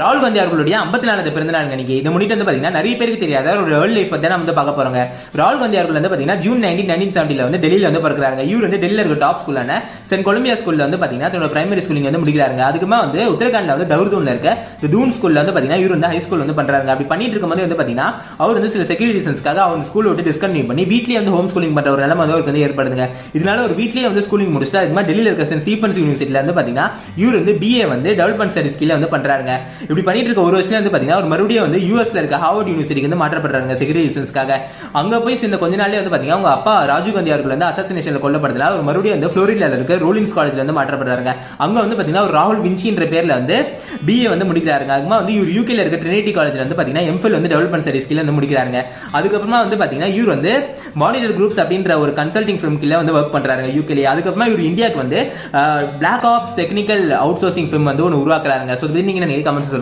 ராகுல் காந்தி அவர்களுடைய 54வது பிறந்தநாள் அன்னைக்கு இதை முன்னிட்டு வந்து பாத்தீங்கன்னா நிறைய பேருக்கு தெரியாத ஒரு வேர்ல்ட் லைஃப் பத்தி நம்ம வந்து பார்க்க போறோங்க. ராகுல் காந்தி அவர்கள் வந்து பாத்தீங்கன்னா ஜூன் 1970 வந்து டெல்லியில வந்து பிறக்கிறாங்க. இவர் வந்து டெல்லியில இருக்க டாப் ஸ்கூலான சென்ட் கொலம்பியா ஸ்கூல்ல வந்து பாத்தீங்கன்னா தன்னோட பிரைமரி ஸ்கூலிங் வந்து முடிக்கிறாங்க. அதுக்குமா வந்து உத்தரகாண்ட்ல வந்து தௌர்தூன்ல இருக்க தூன் ஸ்கூல்ல வந்து பாத்தீங்கன்னா இவர் வந்து ஹை ஸ்கூல் வந்து பண்றாங்க. அப்படி பண்ணிட்டு இருக்கும்போது வந்து பாத்தீங்கன்னா அவர் வந்து சில செக்யூரிட்டி ரீசன்ஸ்க்காக அவங்க ஸ்கூல் விட்டு டிஸ்கண்டினியூ பண்ணி வீட்லயே வந்து ஹோம் ஸ்கூலிங் பண்ற ஒரு நிலைமை வந்து அவருக்கு வந்து ஏற்படுதுங்க. இதனால ஒரு வீட்லயே வந்து ஸ்கூலிங் முடிச்சுட்டு அதுக்கு டெல்லியில இருக்க சென்ட் ஸ்டீஃபன்ஸ் யூனிவர்சிட்டியில வந்து பாத்தீங்கன்னா இவர் வந்து பிஏ வந்து டெவலப்மெண்ட் ஸ்டடிஸ் கீழ வந்து பண்றாங்க. இப்படி பண்ணிட்டு இருக்க ஒரு வருஷத்துல வந்து பாத்தீங்கன்னா ஒரு மறுபடியும் வந்து யூஎஸ்ல இருக்க ஹார்வர்ட் யூனிவர்சிட்டிக்கு வந்து மாற்றப்படுறாங்க செக்யூரிட்டி ரீசன்ஸ்க்காக. அங்க போய் சேர்ந்த கொஞ்ச நாள்லயே வந்து பாத்தீங்கன்னா அவங்க அப்பா ராஜீவ் காந்தி அவர்கள் வந்து அசாசினேஷன்ல கொல்லப்படுறதுல ஒரு மறுபடியும் வந்து புளோரிடால இருக்க ரோலின்ஸ் காலேஜ்ல வந்து மாற்றப்படுறாங்க. அங்க வந்து பாத்தீங்கன்னா ஒரு ராகுல் வின்சி என்ற பேர்ல வந்து பிஏ வந்து முடிக்கிறாங்க. அதுமா வந்து இவர் யூகேல இருக்க ட்ரினிட்டி காலேஜ்ல வந்து பாத்தீங்கன்னா எம்ஃபில் வந்து டெவலப்மெண்ட் ஸ்டடிஸ் கீழ வந்து முடிக்கிறாங்க. அதுக்கப்புறமா வந்து பாத்தீங்கன்னா இவர் வந்து மானிட்டர் குரூப்ஸ் அப்படின்ற ஒரு கன்சல்டிங் ஃபிர்ம் கீழ வந்து ஒர்க் பண்றாங்க யூகேல. அதுக்கப்புறமா இவர் இந்தியாவுக்கு வந்து black ops technical outsourcing firm வந்து ஒன்று உருவாக்குறாங்க. ஸோ நீங்க கமெண்ட்ஸ்